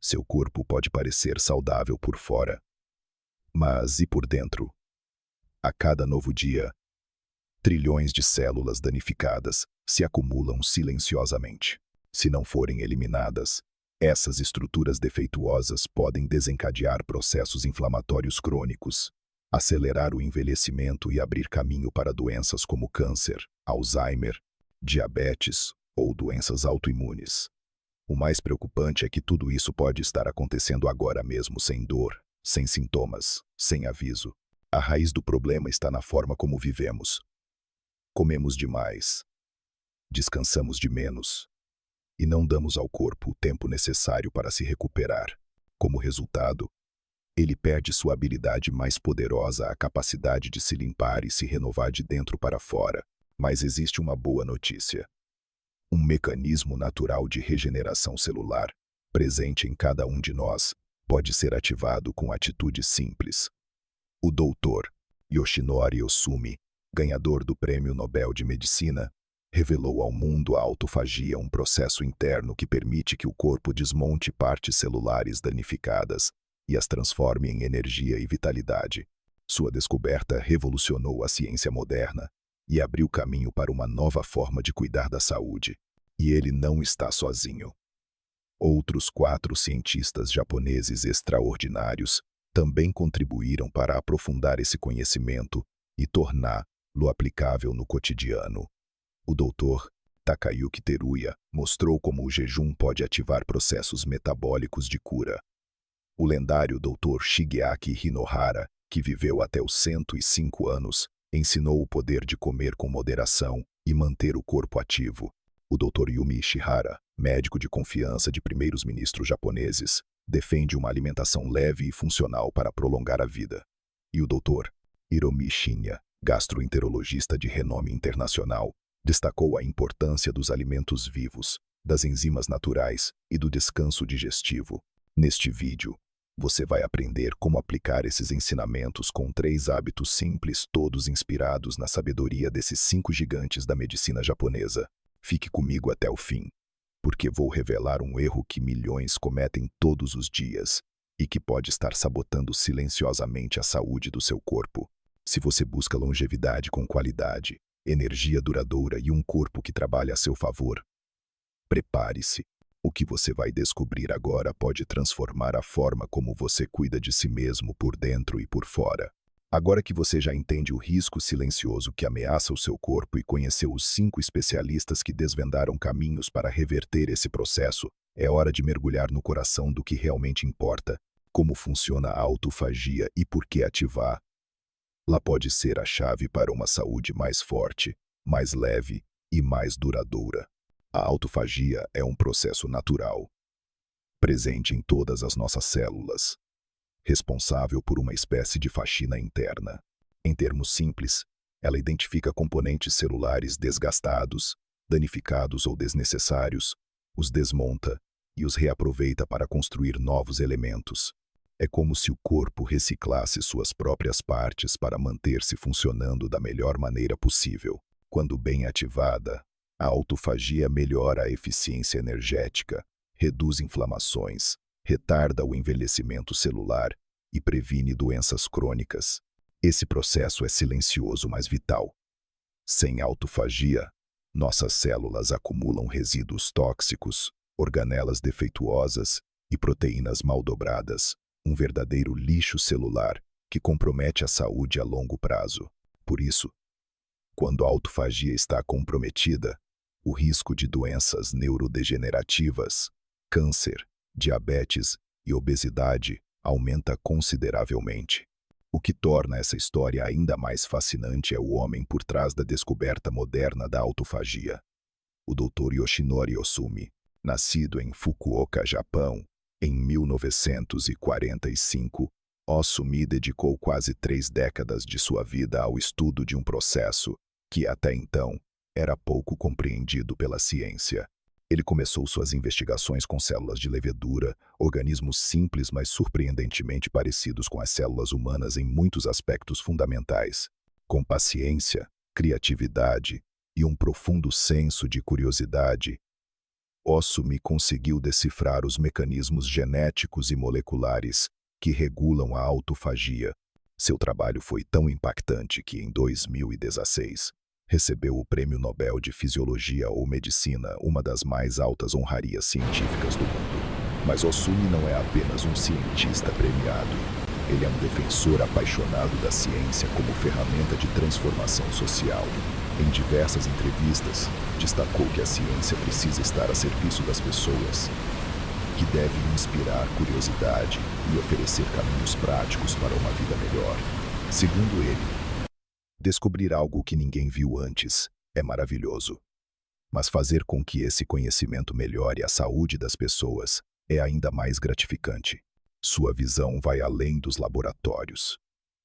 Seu corpo pode parecer saudável por fora, mas e por dentro? A cada novo dia, trilhões de células danificadas se acumulam silenciosamente. Se não forem eliminadas, essas estruturas defeituosas podem desencadear processos inflamatórios crônicos, acelerar o envelhecimento e abrir caminho para doenças como câncer, Alzheimer, diabetes ou doenças autoimunes. O mais preocupante é que tudo isso pode estar acontecendo agora mesmo sem dor, sem sintomas, sem aviso. A raiz do problema está na forma como vivemos. Comemos demais, descansamos de menos e não damos ao corpo o tempo necessário para se recuperar. Como resultado, ele perde sua habilidade mais poderosa, a capacidade de se limpar e se renovar de dentro para fora. Mas existe uma boa notícia. Um mecanismo natural de regeneração celular, presente em cada um de nós, pode ser ativado com atitudes simples. O Dr. Yoshinori Ohsumi, ganhador do Prêmio Nobel de Medicina, revelou ao mundo a autofagia, um processo interno que permite que o corpo desmonte partes celulares danificadas e as transforme em energia e vitalidade. Sua descoberta revolucionou a ciência moderna e abriu caminho para uma nova forma de cuidar da saúde. E ele não está sozinho. Outros 4 cientistas japoneses extraordinários também contribuíram para aprofundar esse conhecimento e torná-lo aplicável no cotidiano. O Dr. Takayuki Teruya mostrou como o jejum pode ativar processos metabólicos de cura. O lendário Dr. Shigeaki Hinohara, que viveu até os 105 anos, ensinou o poder de comer com moderação e manter o corpo ativo. O Dr. Yumi Ishihara, médico de confiança de primeiros ministros japoneses, defende uma alimentação leve e funcional para prolongar a vida. E o Dr. Hiromi Shinya, gastroenterologista de renome internacional, destacou a importância dos alimentos vivos, das enzimas naturais e do descanso digestivo. Neste vídeo, você vai aprender como aplicar esses ensinamentos com 3 hábitos simples, todos inspirados na sabedoria desses 5 gigantes da medicina japonesa. Fique comigo até o fim, porque vou revelar um erro que milhões cometem todos os dias e que pode estar sabotando silenciosamente a saúde do seu corpo. Se você busca longevidade com qualidade, energia duradoura e um corpo que trabalha a seu favor, prepare-se. O que você vai descobrir agora pode transformar a forma como você cuida de si mesmo por dentro e por fora. Agora que você já entende o risco silencioso que ameaça o seu corpo e conheceu os 5 especialistas que desvendaram caminhos para reverter esse processo, é hora de mergulhar no coração do que realmente importa, como funciona a autofagia e por que ativá-la pode ser a chave para uma saúde mais forte, mais leve e mais duradoura. A autofagia é um processo natural, presente em todas as nossas células, responsável por uma espécie de faxina interna. Em termos simples, ela identifica componentes celulares desgastados, danificados ou desnecessários, os desmonta e os reaproveita para construir novos elementos. É como se o corpo reciclasse suas próprias partes para manter-se funcionando da melhor maneira possível. Quando bem ativada, a autofagia melhora a eficiência energética, reduz inflamações, retarda o envelhecimento celular e previne doenças crônicas. Esse processo é silencioso, mas vital. Sem autofagia, nossas células acumulam resíduos tóxicos, organelas defeituosas e proteínas mal dobradas, um verdadeiro lixo celular que compromete a saúde a longo prazo. Por isso, quando a autofagia está comprometida, o risco de doenças neurodegenerativas, câncer, diabetes e obesidade aumenta consideravelmente. O que torna essa história ainda mais fascinante é o homem por trás da descoberta moderna da autofagia. O Dr. Yoshinori Ohsumi, nascido em Fukuoka, Japão, em 1945, Ohsumi dedicou quase 3 décadas de sua vida ao estudo de um processo que, até então, era pouco compreendido pela ciência. Ele começou suas investigações com células de levedura, organismos simples mas surpreendentemente parecidos com as células humanas em muitos aspectos fundamentais. Com paciência, criatividade e um profundo senso de curiosidade, Ossumi conseguiu decifrar os mecanismos genéticos e moleculares que regulam a autofagia. Seu trabalho foi tão impactante que, em 2016, recebeu o Prêmio Nobel de Fisiologia ou Medicina, uma das mais altas honrarias científicas do mundo. Mas Ossumi não é apenas um cientista premiado. Ele é um defensor apaixonado da ciência como ferramenta de transformação social. Em diversas entrevistas, destacou que a ciência precisa estar a serviço das pessoas, que deve inspirar curiosidade e oferecer caminhos práticos para uma vida melhor. Segundo ele, descobrir algo que ninguém viu antes é maravilhoso, mas fazer com que esse conhecimento melhore a saúde das pessoas é ainda mais gratificante. Sua visão vai além dos laboratórios.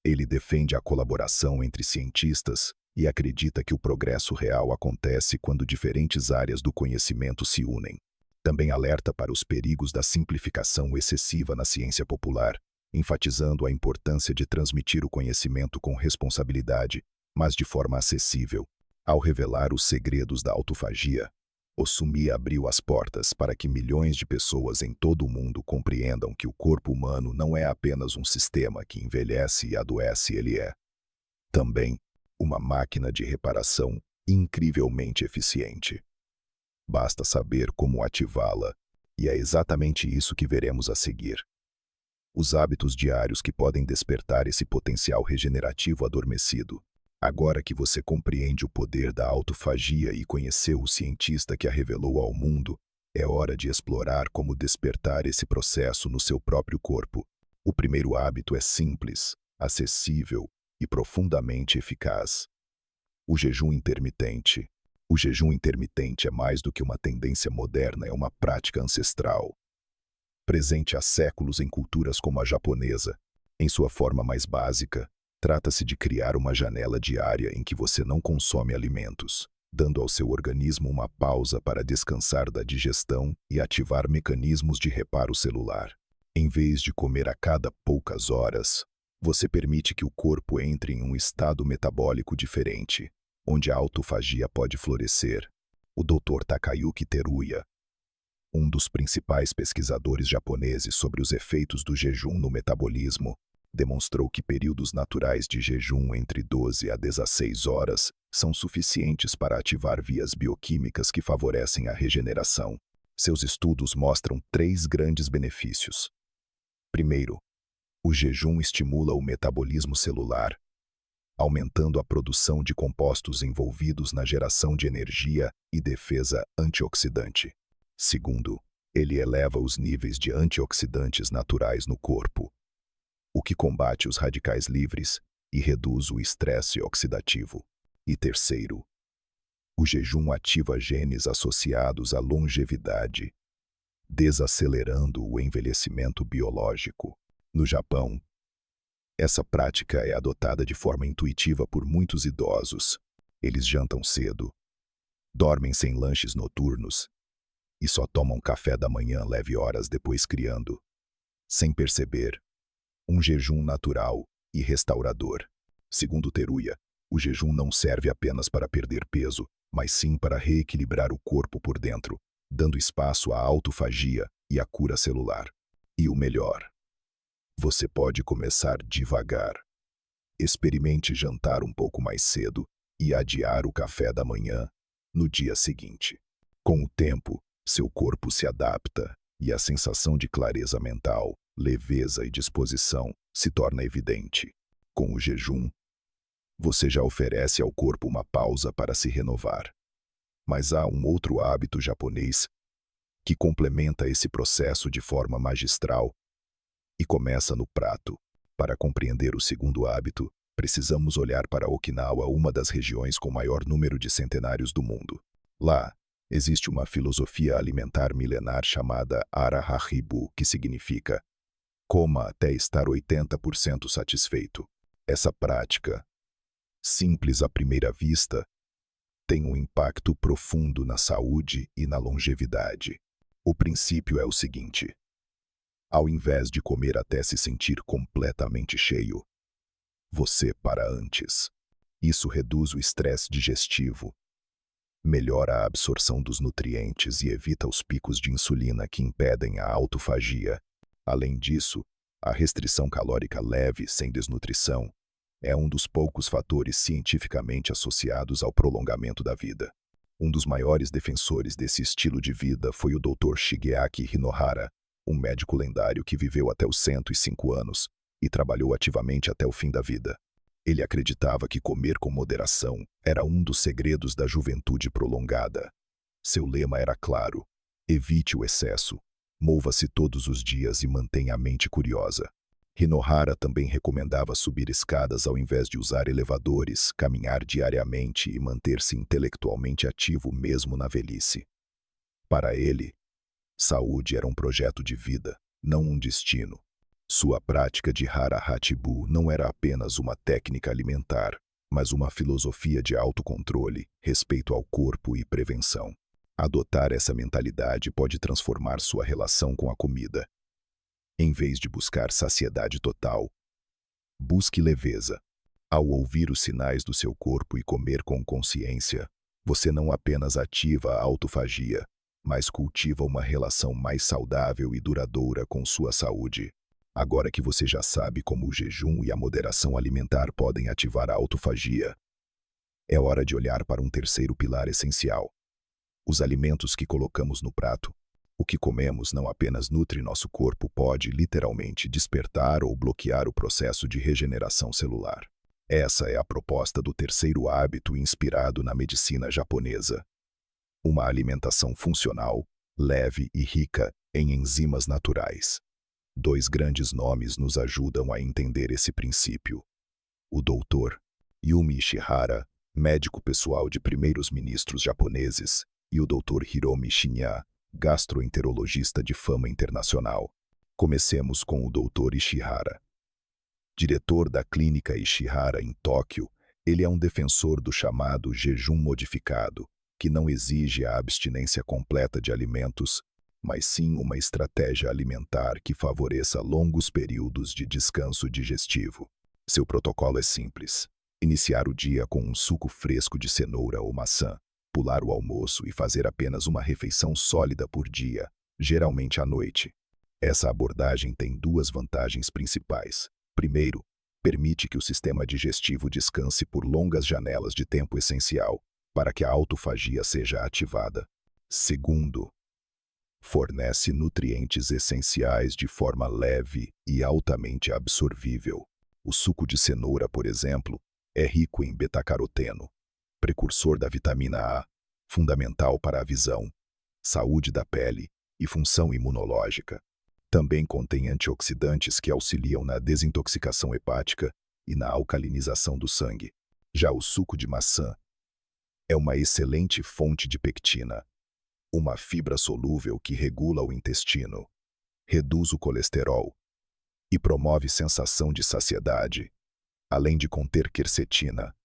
Ele defende a colaboração entre cientistas e acredita que o progresso real acontece quando diferentes áreas do conhecimento se unem. Também alerta para os perigos da simplificação excessiva na ciência popular, enfatizando a importância de transmitir o conhecimento com responsabilidade, mas de forma acessível. Ao revelar os segredos da autofagia, Ossumi abriu as portas para que milhões de pessoas em todo o mundo compreendam que o corpo humano não é apenas um sistema que envelhece e adoece, ele é também uma máquina de reparação incrivelmente eficiente. Basta saber como ativá-la, e é exatamente isso que veremos a seguir. Os hábitos diários que podem despertar esse potencial regenerativo adormecido. Agora que você compreende o poder da autofagia e conheceu o cientista que a revelou ao mundo, é hora de explorar como despertar esse processo no seu próprio corpo. O primeiro hábito é simples, acessível e profundamente eficaz. O jejum intermitente. O jejum intermitente é mais do que uma tendência moderna, é uma prática ancestral. Presente há séculos em culturas como a japonesa, em sua forma mais básica, trata-se de criar uma janela diária em que você não consome alimentos, dando ao seu organismo uma pausa para descansar da digestão e ativar mecanismos de reparo celular. Em vez de comer a cada poucas horas, você permite que o corpo entre em um estado metabólico diferente, onde a autofagia pode florescer. O Dr. Takayuki Teruya, um dos principais pesquisadores japoneses sobre os efeitos do jejum no metabolismo, demonstrou que períodos naturais de jejum entre 12 a 16 horas são suficientes para ativar vias bioquímicas que favorecem a regeneração. Seus estudos mostram 3 grandes benefícios. Primeiro, o jejum estimula o metabolismo celular, aumentando a produção de compostos envolvidos na geração de energia e defesa antioxidante. Segundo, ele eleva os níveis de antioxidantes naturais no corpo, o que combate os radicais livres e reduz o estresse oxidativo. E terceiro, o jejum ativa genes associados à longevidade, desacelerando o envelhecimento biológico. No Japão, essa prática é adotada de forma intuitiva por muitos idosos. Eles jantam cedo, dormem sem lanches noturnos e só tomam café da manhã leve horas depois, criando, sem perceber, um jejum natural e restaurador. Segundo Teruya, o jejum não serve apenas para perder peso, mas sim para reequilibrar o corpo por dentro, dando espaço à autofagia e à cura celular. E o melhor, você pode começar devagar. Experimente jantar um pouco mais cedo e adiar o café da manhã no dia seguinte. Com o tempo, seu corpo se adapta e a sensação de clareza mental, leveza e disposição se torna evidente. Com o jejum, você já oferece ao corpo uma pausa para se renovar. Mas há um outro hábito japonês que complementa esse processo de forma magistral e começa no prato. Para compreender o segundo hábito, precisamos olhar para Okinawa, uma das regiões com maior número de centenários do mundo. Lá, existe uma filosofia alimentar milenar chamada Ara-Haribu, que significa coma até estar 80% satisfeito. Essa prática, simples à primeira vista, tem um impacto profundo na saúde e na longevidade. O princípio é o seguinte: ao invés de comer até se sentir completamente cheio, você para antes. Isso reduz o estresse digestivo, melhora a absorção dos nutrientes e evita os picos de insulina que impedem a autofagia. Além disso, a restrição calórica leve sem desnutrição é um dos poucos fatores cientificamente associados ao prolongamento da vida. Um dos maiores defensores desse estilo de vida foi o Dr. Shigeaki Hinohara, um médico lendário que viveu até os 105 anos e trabalhou ativamente até o fim da vida. Ele acreditava que comer com moderação era um dos segredos da juventude prolongada. Seu lema era claro: evite o excesso, mova-se todos os dias e mantenha a mente curiosa. Hinohara também recomendava subir escadas ao invés de usar elevadores, caminhar diariamente e manter-se intelectualmente ativo mesmo na velhice. Para ele, saúde era um projeto de vida, não um destino. Sua prática de Hara Hatchibu não era apenas uma técnica alimentar, mas uma filosofia de autocontrole, respeito ao corpo e prevenção. Adotar essa mentalidade pode transformar sua relação com a comida. Em vez de buscar saciedade total, busque leveza. Ao ouvir os sinais do seu corpo e comer com consciência, você não apenas ativa a autofagia, mas cultiva uma relação mais saudável e duradoura com sua saúde. Agora que você já sabe como o jejum e a moderação alimentar podem ativar a autofagia, é hora de olhar para um terceiro pilar essencial: os alimentos que colocamos no prato. O que comemos não apenas nutre nosso corpo, pode literalmente despertar ou bloquear o processo de regeneração celular. Essa é a proposta do terceiro hábito inspirado na medicina japonesa. Uma alimentação funcional, leve e rica em enzimas naturais. Dois grandes nomes nos ajudam a entender esse princípio: o Dr. Yumi Ishihara, médico pessoal de primeiros ministros japoneses, e o Dr. Hiromi Shinya, gastroenterologista de fama internacional. Comecemos com o Dr. Ishihara. Diretor da clínica Ishihara em Tóquio, ele é um defensor do chamado jejum modificado, que não exige a abstinência completa de alimentos, mas sim uma estratégia alimentar que favoreça longos períodos de descanso digestivo. Seu protocolo é simples: iniciar o dia com um suco fresco de cenoura ou maçã, pular o almoço e fazer apenas uma refeição sólida por dia, geralmente à noite. Essa abordagem tem duas vantagens principais. Primeiro, permite que o sistema digestivo descanse por longas janelas de tempo essencial para que a autofagia seja ativada. Segundo, fornece nutrientes essenciais de forma leve e altamente absorvível. O suco de cenoura, por exemplo, é rico em beta-caroteno, precursor da vitamina A, fundamental para a visão, saúde da pele e função imunológica. Também contém antioxidantes que auxiliam na desintoxicação hepática e na alcalinização do sangue. Já o suco de maçã é uma excelente fonte de pectina, uma fibra solúvel que regula o intestino, reduz o colesterol e promove sensação de saciedade, além de conter quercetina,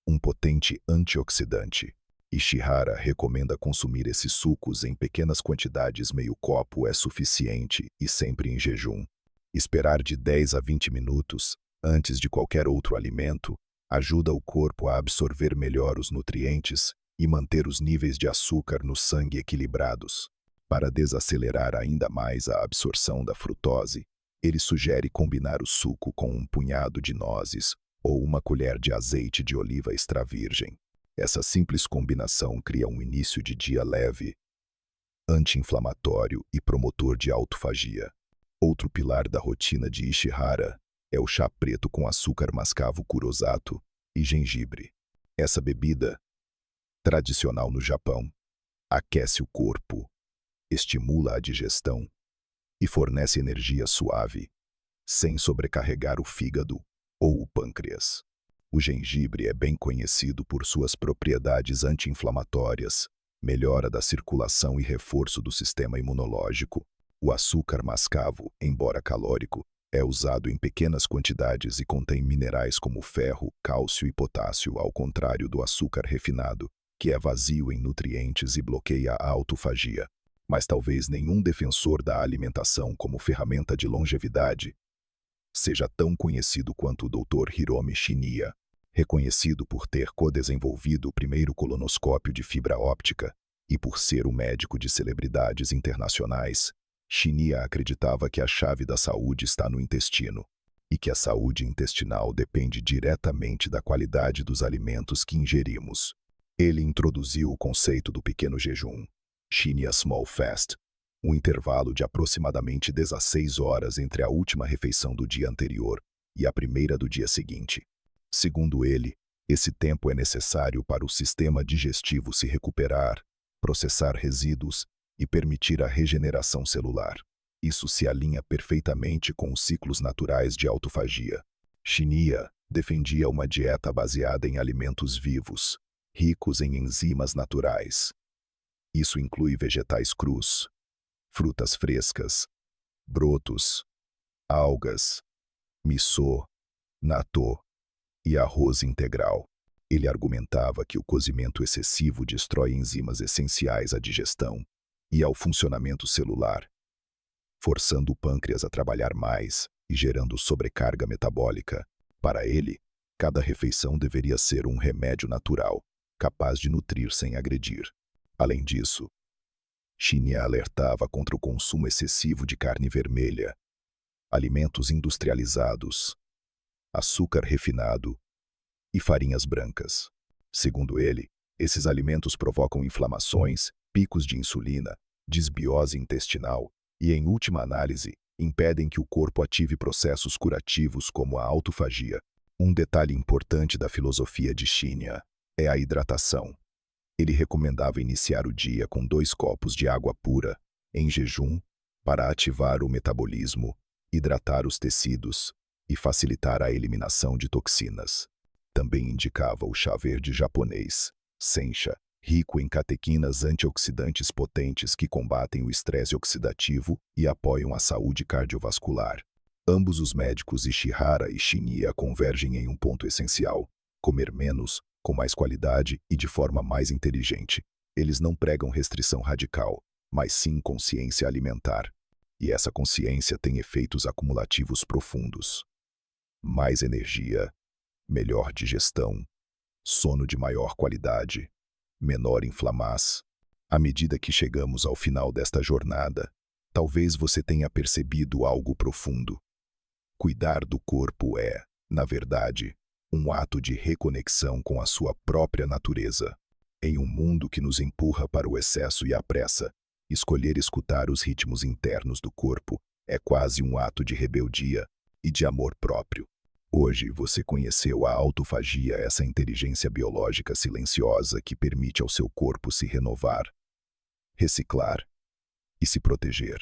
um potente antioxidante. Ishihara recomenda consumir esses sucos em pequenas quantidades. Meio copo é suficiente e sempre em jejum. Esperar de 10 a 20 minutos, antes de qualquer outro alimento, ajuda o corpo a absorver melhor os nutrientes e manter os níveis de açúcar no sangue equilibrados. Para desacelerar ainda mais a absorção da frutose, ele sugere combinar o suco com um punhado de nozes ou uma colher de azeite de oliva extra virgem. Essa simples combinação cria um início de dia leve, anti-inflamatório e promotor de autofagia. Outro pilar da rotina de Ishihara é o chá preto com açúcar mascavo kurosato e gengibre. Essa bebida, tradicional no Japão, aquece o corpo, estimula a digestão e fornece energia suave, sem sobrecarregar o fígado ou o pâncreas. O gengibre é bem conhecido por suas propriedades anti-inflamatórias, melhora da circulação e reforço do sistema imunológico. O açúcar mascavo, embora calórico, é usado em pequenas quantidades e contém minerais como ferro, cálcio e potássio, ao contrário do açúcar refinado, que é vazio em nutrientes e bloqueia a autofagia. Mas talvez nenhum defensor da alimentação como ferramenta de longevidade seja tão conhecido quanto o Dr. Hiromi Shinya. Reconhecido por ter co-desenvolvido o primeiro colonoscópio de fibra óptica e por ser o médico de celebridades internacionais, Shinya acreditava que a chave da saúde está no intestino e que a saúde intestinal depende diretamente da qualidade dos alimentos que ingerimos. Ele introduziu o conceito do pequeno jejum, Shinya Small Fast, um intervalo de aproximadamente 16 horas entre a última refeição do dia anterior e a primeira do dia seguinte. Segundo ele, esse tempo é necessário para o sistema digestivo se recuperar, processar resíduos e permitir a regeneração celular. Isso se alinha perfeitamente com os ciclos naturais de autofagia. Shinya defendia uma dieta baseada em alimentos vivos, ricos em enzimas naturais. Isso inclui vegetais crus, frutas frescas, brotos, algas, miso, natto e arroz integral. Ele argumentava que o cozimento excessivo destrói enzimas essenciais à digestão e ao funcionamento celular, forçando o pâncreas a trabalhar mais e gerando sobrecarga metabólica. Para ele, cada refeição deveria ser um remédio natural, capaz de nutrir sem agredir. Além disso, Shinya alertava contra o consumo excessivo de carne vermelha, alimentos industrializados, açúcar refinado e farinhas brancas. Segundo ele, esses alimentos provocam inflamações, picos de insulina, disbiose intestinal e, em última análise, impedem que o corpo ative processos curativos como a autofagia. Um detalhe importante da filosofia de Shinya é a hidratação. Ele recomendava iniciar o dia com 2 copos de água pura, em jejum, para ativar o metabolismo, hidratar os tecidos e facilitar a eliminação de toxinas. Também indicava o chá verde japonês, sencha, rico em catequinas antioxidantes potentes que combatem o estresse oxidativo e apoiam a saúde cardiovascular. Ambos os médicos Ishihara e Shinya convergem em um ponto essencial: comer menos, com mais qualidade e de forma mais inteligente. Eles não pregam restrição radical, mas sim consciência alimentar. E essa consciência tem efeitos acumulativos profundos. Mais energia, melhor digestão, sono de maior qualidade, menor inflamação. À medida que chegamos ao final desta jornada, talvez você tenha percebido algo profundo. Cuidar do corpo é, na verdade, um ato de reconexão com a sua própria natureza. Em um mundo que nos empurra para o excesso e a pressa, escolher escutar os ritmos internos do corpo é quase um ato de rebeldia e de amor próprio. Hoje você conheceu a autofagia, essa inteligência biológica silenciosa que permite ao seu corpo se renovar, reciclar e se proteger.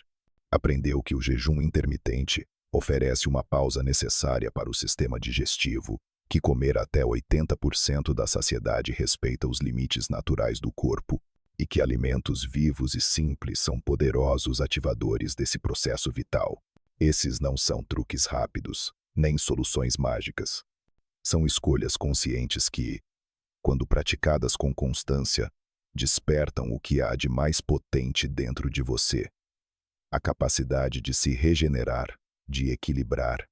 Aprendeu que o jejum intermitente oferece uma pausa necessária para o sistema digestivo, que comer até 80% da saciedade respeita os limites naturais do corpo e que alimentos vivos e simples são poderosos ativadores desse processo vital. Esses não são truques rápidos, nem soluções mágicas. São escolhas conscientes que, quando praticadas com constância, despertam o que há de mais potente dentro de você: a capacidade de se regenerar, de equilibrar,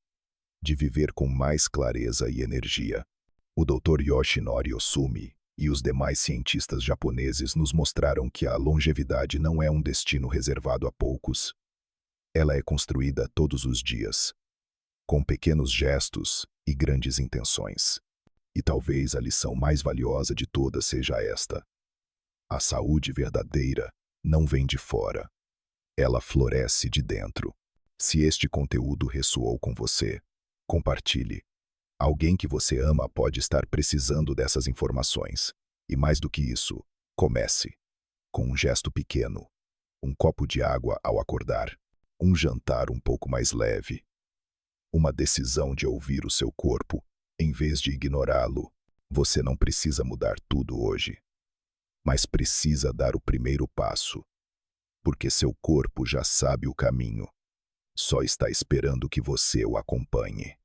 de viver com mais clareza e energia. O Dr. Yoshinori Osumi e os demais cientistas japoneses nos mostraram que a longevidade não é um destino reservado a poucos. Ela é construída todos os dias, com pequenos gestos e grandes intenções. E talvez a lição mais valiosa de todas seja esta: a saúde verdadeira não vem de fora. Ela floresce de dentro. Se este conteúdo ressoou com você, compartilhe. Alguém que você ama pode estar precisando dessas informações. E mais do que isso, comece. Com um gesto pequeno. Um copo de água ao acordar. Um jantar um pouco mais leve. Uma decisão de ouvir o seu corpo, em vez de ignorá-lo. Você não precisa mudar tudo hoje, mas precisa dar o primeiro passo. Porque seu corpo já sabe o caminho. Só está esperando que você o acompanhe.